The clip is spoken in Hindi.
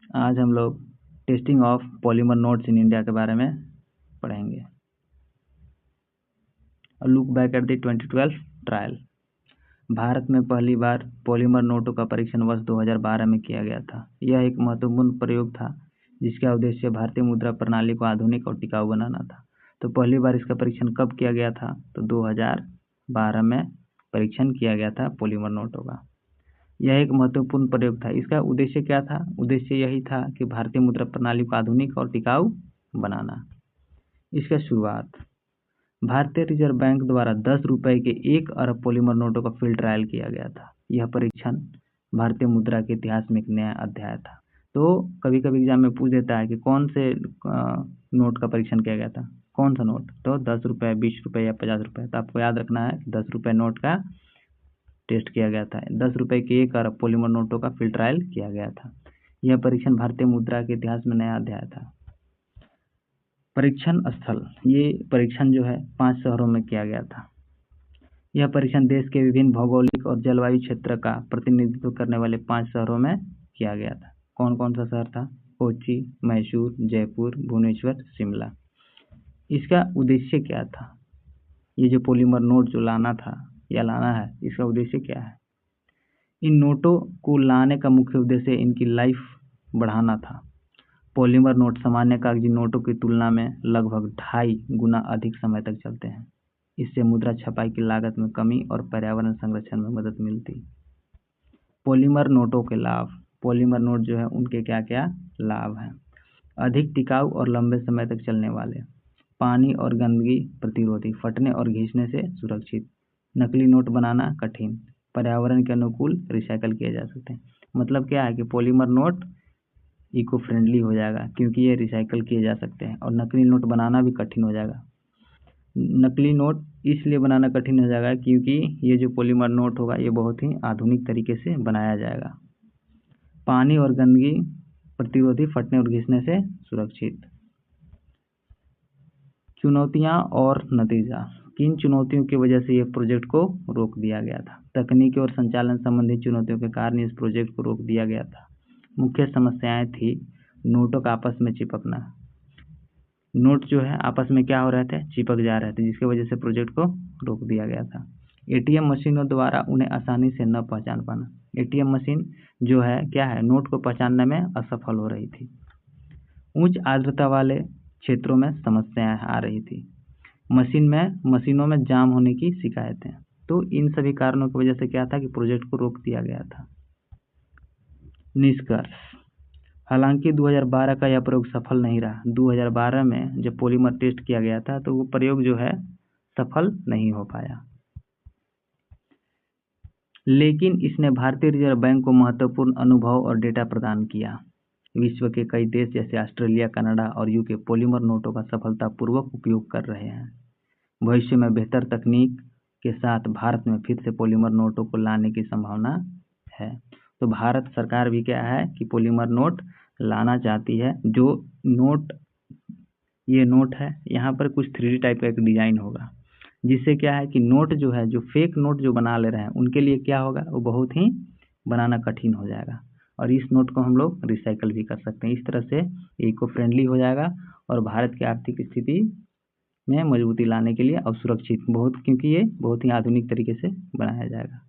आज हम लोग testing of polymer notes in India के बारे में पढ़ेंगे। Look back at the 2012 trial. Bharat में पहली बार पॉलीमर नोटों का परीक्षण वर्ष 2012 में किया गया था। यह एक महत्वपूर्ण प्रयोग था जिसका उद्देश्य भारतीय मुद्रा प्रणाली को आधुनिक और टिकाऊ बनाना था। तो पहली बार इसका परीक्षण कब किया गया था? तो 2012 में परीक्षण किया गया था पॉलीमर नोटों का। यह एक महत्वपूर्ण प्रयोग था। इसका उद्देश्य क्या था? उद्देश्य यही था कि भारतीय मुद्रा प्रणाली को आधुनिक और टिकाऊ बनाना। इसका शुरुआत भारतीय रिजर्व बैंक द्वारा 10 रुपए के 1 अरब पॉलीमर नोटों का फील्ड ट्रायल किया गया था। यह परीक्षण भारतीय मुद्रा के इतिहास में एक नया अध्याय था। तो कभी कभी एग्जाम में पूछ देता है कि कौन से नोट का परीक्षण किया गया था, कौन सा नोट? तो 10 रुपये, 20 रुपये या 50 रुपये। तो आपको याद रखना है 10 रुपये नोट का टेस्ट किया गया था। 10 रुपये के 1 अरब पॉलीमर नोटों का फील्ड ट्रायल किया गया था। यह परीक्षण भारतीय मुद्रा के इतिहास में नया अध्याय था। परीक्षण स्थल, ये परीक्षण जो है 5 शहरों में किया गया था। यह परीक्षण देश के विभिन्न भौगोलिक और जलवायु क्षेत्र का प्रतिनिधित्व करने वाले 5 शहरों में किया गया था। कौन कौन सा शहर था? कोच्चि, मैसूर, जयपुर, भुवनेश्वर, शिमला। इसका उद्देश्य क्या था? ये जो पॉलीमर नोट जो लाना था या लाना है, इसका उद्देश्य क्या है? इन नोटों को लाने का मुख्य उद्देश्य इनकी लाइफ बढ़ाना था। पॉलीमर नोट सामान्य कागजी नोटों की तुलना में लगभग 2.5 गुना अधिक समय तक चलते हैं। इससे मुद्रा छपाई की लागत में कमी और पर्यावरण संरक्षण में मदद मिलती। पॉलीमर नोटों के लाभ। पॉलीमर नोट जो है उनके क्या क्या लाभ हैं? अधिक टिकाऊ और लंबे समय तक चलने वाले, पानी और गंदगी प्रतिरोधी, फटने और घिसने से सुरक्षित, नकली नोट बनाना कठिन, पर्यावरण के अनुकूल, रिसाइकल किए जा सकते हैं। मतलब क्या है कि पॉलीमर नोट इको फ्रेंडली हो जाएगा क्योंकि ये रिसाइकल किए जा सकते हैं, और नकली नोट बनाना भी कठिन हो जाएगा। नकली नोट इसलिए बनाना कठिन हो जाएगा क्योंकि ये जो पॉलीमर नोट होगा ये बहुत ही आधुनिक तरीके से बनाया जाएगा। पानी और गंदगी प्रतिरोधी, फटने और घिसने से सुरक्षित। चुनौतियां और नतीजा। किन चुनौतियों की वजह से यह प्रोजेक्ट को रोक दिया गया था? तकनीकी और संचालन संबंधी चुनौतियों के कारण इस प्रोजेक्ट को रोक दिया गया था। मुख्य समस्याएं थी नोटों का आपस में चिपकना। नोट जो है आपस में क्या हो रहे थे? चिपक जा रहे थे, जिसकी वजह से प्रोजेक्ट को रोक दिया गया था। एटीएम मशीनों द्वारा उन्हें आसानी से न पहचान पाना। एटीएम मशीन जो है क्या है? नोट को पहचानने में असफल हो रही थी। उच्च आर्द्रता वाले क्षेत्रों में समस्याएं आ रही थी। मशीनों में जाम होने की शिकायतें। तो इन सभी कारणों की वजह से क्या था कि प्रोजेक्ट को रोक दिया गया था। निष्कर्ष। हालांकि 2012 का यह प्रयोग सफल नहीं रहा। 2012 में जब पॉलीमर टेस्ट किया गया था तो वो प्रयोग जो है सफल नहीं हो पाया, लेकिन इसने भारतीय रिजर्व बैंक को महत्वपूर्ण अनुभव और डेटा प्रदान किया। विश्व के कई देश जैसे ऑस्ट्रेलिया, कनाडा और यूके पॉलीमर नोटों का सफलतापूर्वक उपयोग कर रहे हैं। भविष्य में बेहतर तकनीक के साथ भारत में फिर से पॉलीमर नोटों को लाने की संभावना है। तो भारत सरकार भी क्या है कि पॉलीमर नोट लाना चाहती है। जो नोट, ये नोट है, यहाँ पर कुछ 3D टाइप का एक डिजाइन होगा, जिससे क्या है कि नोट जो है, जो फेक नोट जो बना ले रहे हैं उनके लिए क्या होगा? वो बहुत ही बनाना कठिन हो जाएगा, और इस नोट को हम लोग रिसाइकल भी कर सकते हैं। इस तरह से इको फ्रेंडली हो जाएगा और भारत की आर्थिक स्थिति में मजबूती लाने के लिए और सुरक्षित बहुत, क्योंकि ये बहुत ही आधुनिक तरीके से बनाया जाएगा।